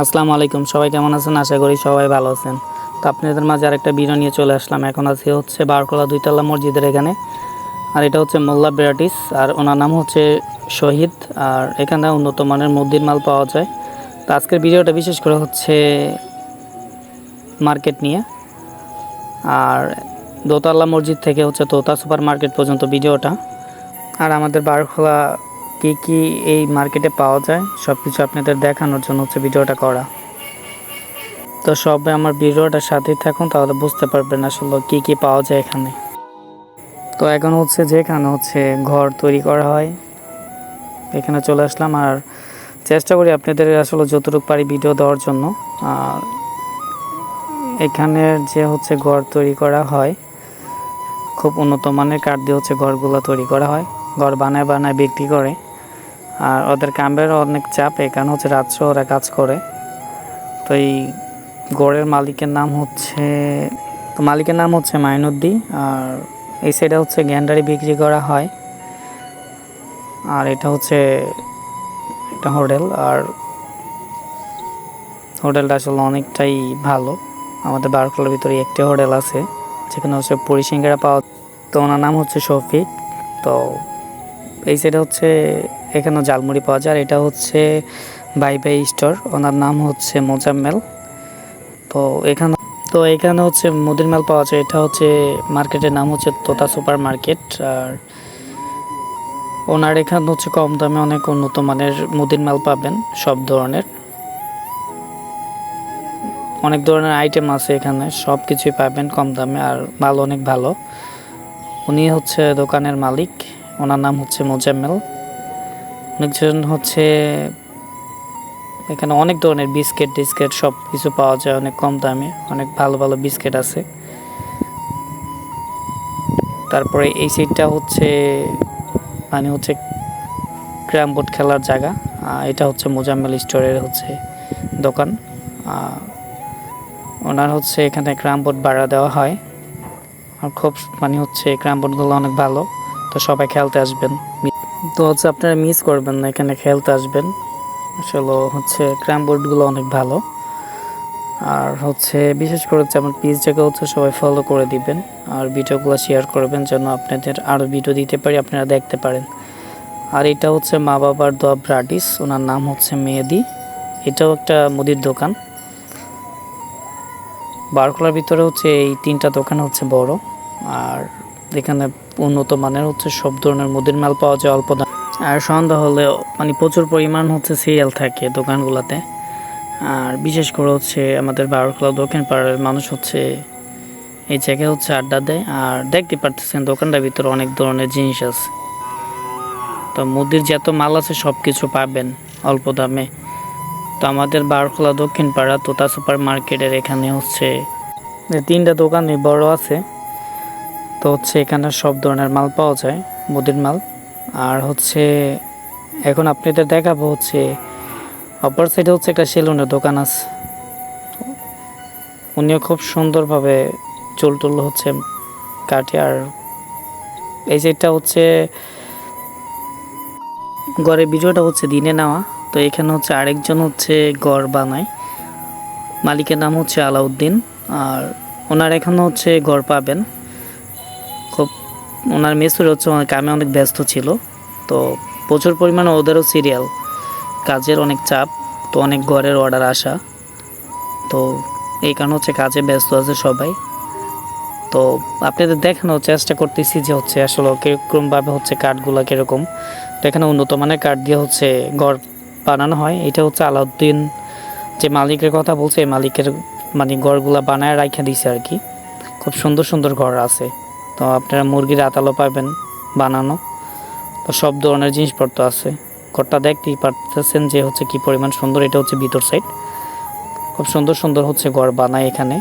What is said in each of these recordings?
আসসালামু আলাইকুম, সবাই কেমন আছেন? আশা করি সবাই ভালো আছেন। তো আপনাদের মাঝে আরেকটা ভিডিও নিয়ে চলে আসলাম। এখন আছি হচ্ছে বারকলা দুইতলা মসজিদের এখানে। আর এটা হচ্ছে মোল্লা বেরাটিস, আর ওনার নাম হচ্ছে শহীদ। আর এখানে উন্নত মানের মুদির মাল পাওয়া যায়। তো আজকের ভিডিওটা বিশেষ করে হচ্ছে মার্কেট নিয়ে। আর দোতলা মসজিদ থেকে হচ্ছে তোতা সুপার মার্কেট পর্যন্ত ভিডিওটা। আর আমাদের বারকলা কী কী এই মার্কেটে পাওয়া যায় সব কিছু আপনাদের দেখানোর জন্য হচ্ছে ভিডিওটা করা। তো সবাই আমার ভিডিওটার সাথেই থাকুন, তাহলে বুঝতে পারবেন আসলে কী কী পাওয়া যায় এখানে। তো এখন হচ্ছে যেখানে হচ্ছে ঘর তৈরি করা হয় এখানে চলে আসলাম। আর চেষ্টা করি আপনাদের আসলে যতটুকু পারি ভিডিও দেওয়ার জন্য। আর এখানে যে হচ্ছে ঘর তৈরি করা হয় খুব উন্নত মানের কাঠ দিয়ে হচ্ছে ঘরগুলো তৈরি করা হয়। ঘর বানায় বানায় বিক্রি করে। আর ওদের কামের অনেক চাপ, এখানে হচ্ছে রাত্রে ওরা কাজ করে। তো এই গড়ের মালিকের নাম হচ্ছে মাইনুদ্দিন। আর এই সাইডে হচ্ছে গ্যান্ডারি বিক্রি করা হয়। আর এটা হচ্ছে একটা হোটেল। আর হোটেলটা আসলে অনেকটাই ভালো। আমাদের বারকলার ভিতরে একটি হোটেল আছে যেখানে হচ্ছে পুরি সিঙ্গারা পাওয়া। তো ওনার নাম হচ্ছে শফিক। তো এই সাইডে হচ্ছে এখানেও জালমুড়ি পাওয়া যায়। আর এটা হচ্ছে বাই বাই স্টোর, ওনার নাম হচ্ছে মোজাম্মেল। তো এখানে হচ্ছে মুদির মাল পাওয়া যায়। এটা হচ্ছে মার্কেটের নাম হচ্ছে তোতা সুপার মার্কেট। আর ওনার এখানে হচ্ছে কম দামে অনেক উন্নত মানের মুদির মাল পাবেন। সব ধরনের অনেক ধরনের আইটেম আছে এখানে, সব কিছুই পাবেন কম দামে। আর মাল অনেক ভালো। উনি হচ্ছে দোকানের মালিক, ওনার নাম হচ্ছে মোজাম্মেল। অনেকজন হচ্ছে এখানে অনেক ধরনের বিস্কিট সব কিছু পাওয়া যায় অনেক কম দামে। অনেক ভালো ভালো বিস্কিট আছে। তারপরে এই সাইডটা হচ্ছে হচ্ছে ক্যারাম বোর্ড খেলার জায়গা। এটা হচ্ছে মোজাম্মেল স্টোরের হচ্ছে দোকান। ওনার হচ্ছে এখানে ক্যারাম বোর্ড ভাড়া দেওয়া হয়। আর খুব হচ্ছে ক্যারাম বোর্ডগুলো অনেক ভালো। তো সবাই খেলতে আসবেন। তো হচ্ছে আপনারা মিস করবেন না, এখানে খেলতে আসবেন। আসলে হচ্ছে ক্যারাম বোর্ডগুলো অনেক ভালো। আর হচ্ছে বিশেষ করে হচ্ছে আমার পেজটাকে হচ্ছে সবাই ফলো করে দিবেন। আর ভিডিওগুলো শেয়ার করবেন যেন আপনাদের আরও ভিডিও দিতে পারি, আপনারা দেখতে পারেন। আর এটা হচ্ছে মা বাবার দোয়া ব্রাডিস, ওনার নাম হচ্ছে মেহেদি। এটাও একটা মুদির দোকান। বারকলার ভিতরে হচ্ছে এই তিনটা দোকান হচ্ছে বড়। আর এখানে উন্নত মানের হচ্ছে সব ধরনের মুদির মাল পাওয়া যায় অল্প দাম। আর সন্ধ্যা হলেও প্রচুর পরিমাণ হচ্ছে সিরিয়াল থাকে দোকানগুলোতে। আর বিশেষ করে হচ্ছে আমাদের বারকলা দক্ষিণ পাড়ার মানুষ হচ্ছে এই জায়গায় হচ্ছে আড্ডা দেয়। আর দেখতে পারতেছেন দোকানটার ভিতরে অনেক ধরনের জিনিস আছে। তো মুদির যত মাল আছে সব কিছু পাবেন অল্প দামে। তো আমাদের বারকলা দক্ষিণ পাড়া তোতা সুপার মার্কেটের এখানে হচ্ছে তিনটা দোকানই বড় আছে। তো হচ্ছে এখানে সব ধরনের মাল পাওয়া যায়, মুদির মাল। আর হচ্ছে এখন আপনাদের দেখাবো হচ্ছে অপর সাইডে হচ্ছে একটা সেলুনের দোকান আছে। উনিও খুব সুন্দরভাবে চুল টুল হচ্ছে কাটে। আর এই সাইডটা হচ্ছে ঘরের ভিডিওটা হচ্ছে দিনে নেওয়া। তো এখানে হচ্ছে আরেকজন হচ্ছে ঘর বানায়, মালিকের নাম হচ্ছে আলাউদ্দিন। আর ওনার এখানে হচ্ছে ঘর পাবেন। খুব ওনার মেসুর হচ্ছে কামে অনেক ব্যস্ত ছিল। তো প্রচুর পরিমাণে ওদেরও সিরিয়াল, কাজের অনেক চাপ। তো অনেক ঘরের অর্ডার আসা। তো এই কারণে হচ্ছে কাজে ব্যস্ত আছে সবাই। তো আপনাদের দেখানোর চেষ্টা করতেছি যে হচ্ছে আসলে কীরকমভাবে হচ্ছে কাঠগুলো কীরকম। তো এখানে উন্নত মানের কাঠ দিয়ে হচ্ছে ঘর বানানো হয়। এটা হচ্ছে আলাউদ্দিন যে মালিকের কথা বলছে, এই মালিকের ঘরগুলা বানায় রাখা দিছে আর কি। খুব সুন্দর সুন্দর ঘর আছে। তো আপনারা মুরগির আতালো পাবেন বানানো। তো সব ধরনের জিনিসপত্র আছে। ঘরটা দেখতেই পারতেছেন যে হচ্ছে কি পরিমাণ সুন্দর। এটা হচ্ছে ভিতর সাইড, খুব সুন্দর সুন্দর হচ্ছে ঘর বানায় এখানে।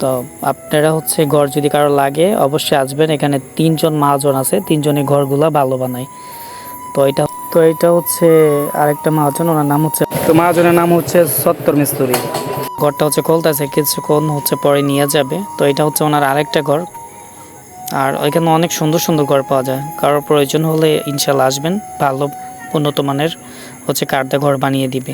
তো আপনারা হচ্ছে ঘর যদি কারো লাগে অবশ্যই আসবেন। এখানে তিনজন মহাজন আছে, তিনজনের ঘরগুলা ভালো বানায়। তো এটা হচ্ছে আরেকটা মহাজন, ওনার নাম হচ্ছে মহাজনের নাম হচ্ছে সত্তর মিস্ত্রি। ঘরটা হচ্ছে খুলতেছে, কিছুক্ষণ হচ্ছে পরে নিয়ে যাবে। তো এটা হচ্ছে ওনার আরেকটা ঘর। আর ওইখানে অনেক সুন্দর সুন্দর ঘর পাওয়া যায়। কারোর প্রয়োজন হলে ইনশাল্লাহ আসবেন, ভালো উন্নত মানের হচ্ছে কাঠ দিয়ে ঘর বানিয়ে দিবে।